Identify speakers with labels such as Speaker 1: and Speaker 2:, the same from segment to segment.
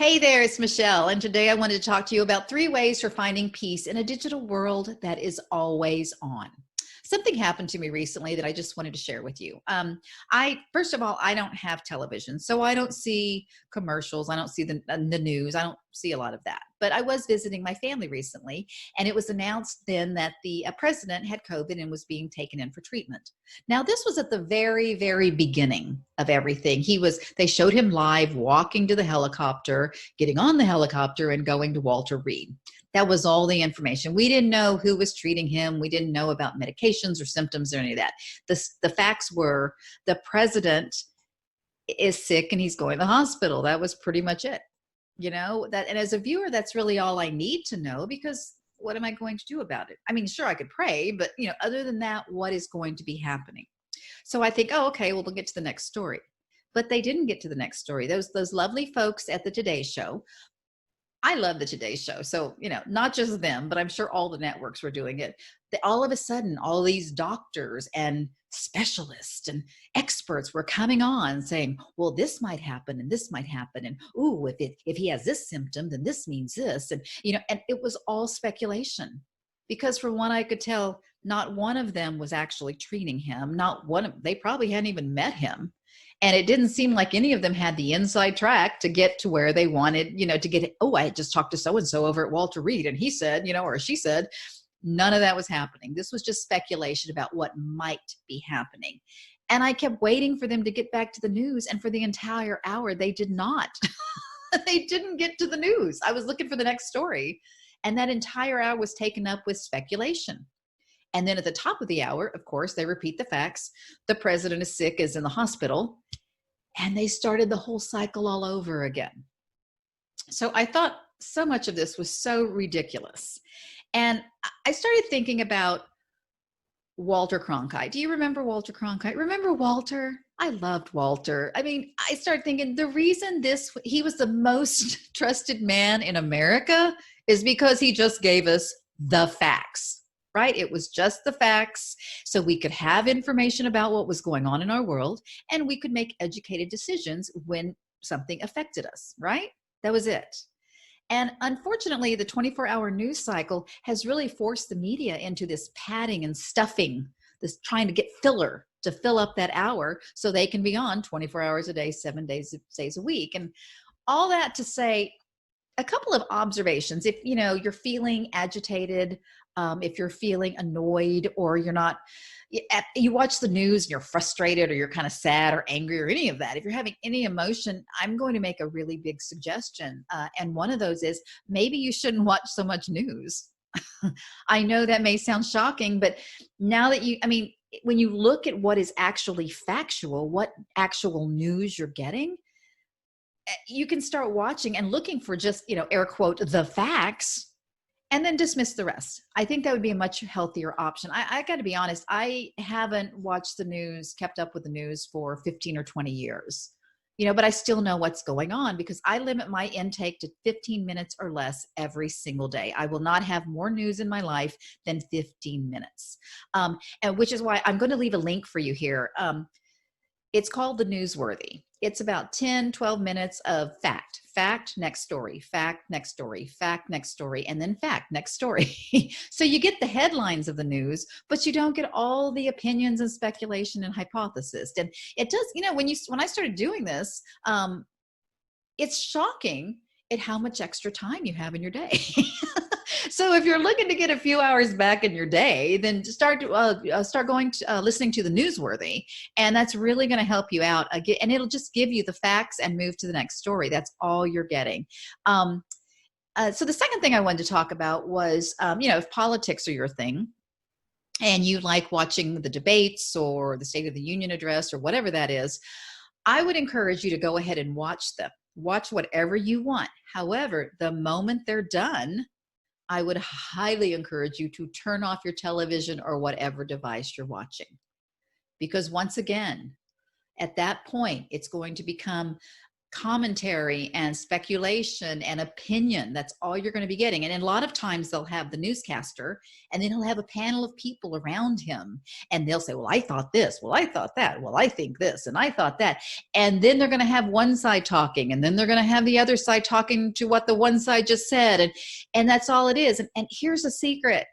Speaker 1: Hey there, it's Michelle, and today I wanted to talk to you about 3 ways for finding peace in a digital world that is always on. Something happened to me recently that I just wanted to share with you. First of all, I don't have television, so I don't see commercials. I don't see the news. I don't see a lot of that. But I was visiting my family recently, and it was announced then that the president had COVID and was being taken in for treatment. Now, this was at the very, very beginning of everything. They showed him live walking to the helicopter, getting on the helicopter and going to Walter Reed. That was all the information. We didn't know who was treating him. We didn't know about medications or symptoms or any of that. The facts were the president is sick and he's going to the hospital. That was pretty much it. And as a viewer, that's really all I need to know, because what am I going to do about it? I mean, sure, I could pray, but other than that, what is going to be happening? So I think, oh, okay, well, we'll get to the next story. But they didn't get to the next story. Those lovely folks at the Today Show. I love the Today Show. So, not just them, but I'm sure all the networks were doing it. All of a sudden, all these doctors and specialists and experts were coming on saying, well, this might happen and this might happen. And, ooh, if he has this symptom, then this means this. And, and it was all speculation, because from what I could tell, not one of them was actually treating him. They probably hadn't even met him. And it didn't seem like any of them had the inside track to get to where they wanted, to get, oh, I just talked to so-and-so over at Walter Reed and he said, or she said. None of that was happening. This was just speculation about what might be happening. And I kept waiting for them to get back to the news. And for the entire hour, they did not. They didn't get to the news. I was looking for the next story. And that entire hour was taken up with speculation. And then at the top of the hour, of course, they repeat the facts. The president is sick, is in the hospital. And they started the whole cycle all over again. So I thought so much of this was so ridiculous. And I started thinking about Walter Cronkite. Do you remember Walter Cronkite? Remember Walter? I loved Walter. I mean, I started thinking the reason he was the most trusted man in America is because he just gave us the facts. Right? It was just the facts. So we could have information about what was going on in our world, and we could make educated decisions when something affected us, right? That was it. And unfortunately, the 24-hour news cycle has really forced the media into this padding and stuffing, this trying to get filler to fill up that hour so they can be on 24 hours a day, 7 days a week. And all that to say, a couple of observations. If you're feeling agitated, if you're feeling annoyed, or you watch the news and you're frustrated, or you're kind of sad or angry or any of that, if you're having any emotion, I'm going to make a really big suggestion. And one of those is maybe you shouldn't watch so much news. I know that may sound shocking, but now that when you look at what is actually factual, what actual news you're getting, you can start watching and looking for just, air quote, the facts, and then dismiss the rest. I think that would be a much healthier option. I got to be honest, I haven't watched the news, kept up with the news for 15 or 20 years, but I still know what's going on because I limit my intake to 15 minutes or less every single day. I will not have more news in my life than 15 minutes. And which is why I'm going to leave a link for you here. It's called the Newsworthy. It's about 10, 12 minutes of fact, next story, fact, next story, fact, next story, and then fact, next story. So you get the headlines of the news, but you don't get all the opinions and speculation and hypothesis. And it does, when I started doing this, it's shocking at how much extra time you have in your day. So if you're looking to get a few hours back in your day, then start going to listening to the Newsworthy, and that's really going to help you out. And it'll just give you the facts and move to the next story. That's all you're getting. So the second thing I wanted to talk about was, if politics are your thing, and you like watching the debates or the State of the Union address or whatever that is, I would encourage you to go ahead and watch them. Watch whatever you want. However, the moment they're done, I would highly encourage you to turn off your television or whatever device you're watching. Because once again, at that point, it's going to become commentary and speculation and opinion. That's all you're going to be getting. And a lot of times they'll have the newscaster, and then he'll have a panel of people around him, and they'll say, well, I thought this, well, I thought that, well, I think this, and I thought that. And then they're going to have one side talking, and then they're going to have the other side talking to what the one side just said. And that's all it is. And here's a secret.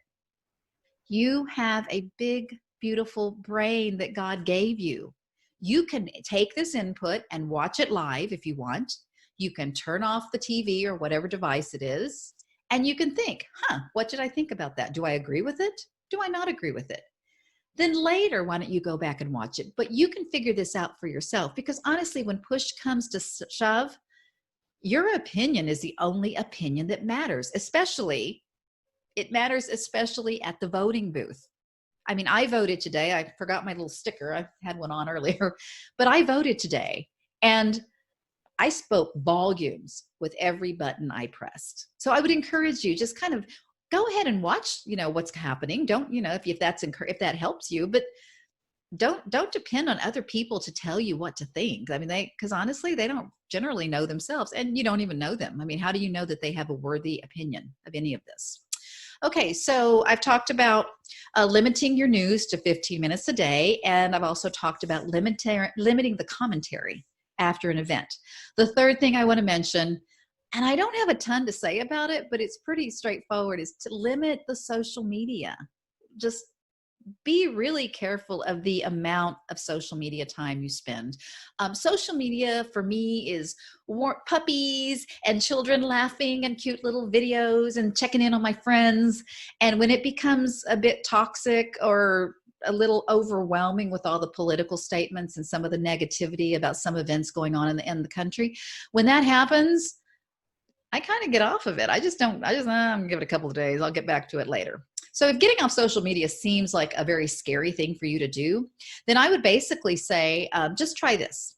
Speaker 1: You have a big, beautiful brain that God gave you. You can take this input and watch it live if you want. You can turn off the TV or whatever device it is, and you can think, what did I think about that? Do I agree with it? Do I not agree with it? Then later, why don't you go back and watch it? But you can figure this out for yourself, because honestly, when push comes to shove, your opinion is the only opinion that matters. It matters especially at the voting booth. I mean, I voted today. I forgot my little sticker. I had one on earlier, but I voted today, and I spoke volumes with every button I pressed. So I would encourage you, just kind of go ahead and watch, what's happening. Don't, if that helps you, but don't depend on other people to tell you what to think. I mean, because honestly, they don't generally know themselves, and you don't even know them. I mean, how do you know that they have a worthy opinion of any of this? Okay, so I've talked about limiting your news to 15 minutes a day, and I've also talked about limiting the commentary after an event. The third thing I want to mention, and I don't have a ton to say about it, but it's pretty straightforward, is to limit the social media. Just be really careful of the amount of social media time you spend. Social media for me is puppies and children laughing and cute little videos and checking in on my friends. And when it becomes a bit toxic or a little overwhelming with all the political statements and some of the negativity about some events going on in the country, when that happens, I kind of get off of it. I'm gonna give it a couple of days. I'll get back to it later. So if getting off social media seems like a very scary thing for you to do, then I would basically say, just try this.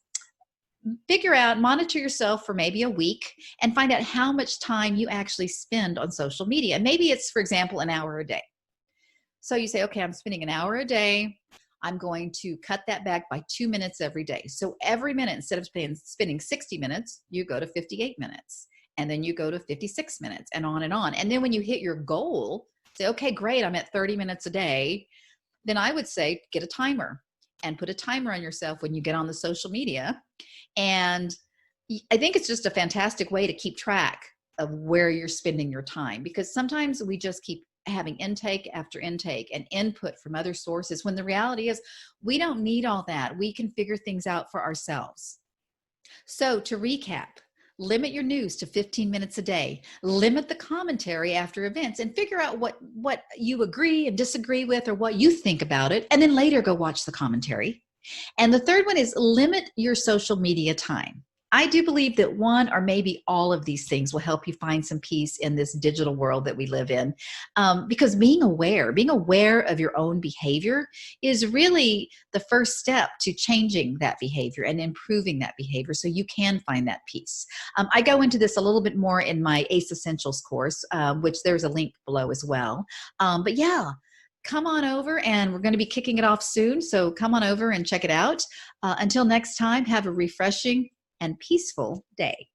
Speaker 1: Monitor yourself for maybe a week and find out how much time you actually spend on social media. Maybe it's, for example, an hour a day. So you say, okay, I'm spending an hour a day. I'm going to cut that back by 2 minutes every day. So every minute, instead of spending 60 minutes, you go to 58 minutes. And then you go to 56 minutes and on and on. And then when you hit your goal, say, okay, great, I'm at 30 minutes a day. Then I would say, get a timer and put a timer on yourself when you get on the social media. And I think it's just a fantastic way to keep track of where you're spending your time, because sometimes we just keep having intake after intake and input from other sources, when the reality is we don't need all that. We can figure things out for ourselves. So to recap, limit your news to 15 minutes a day, limit the commentary after events, and figure out what you agree and disagree with or what you think about it, and then later go watch the commentary. And the third one is limit your social media time. I do believe that one or maybe all of these things will help you find some peace in this digital world that we live in. Because being aware of your own behavior is really the first step to changing that behavior and improving that behavior so you can find that peace. I go into this a little bit more in my ACE Essentials course, which there's a link below as well. But yeah, come on over, and we're going to be kicking it off soon. So come on over and check it out. Until next time, have a refreshing and peaceful day.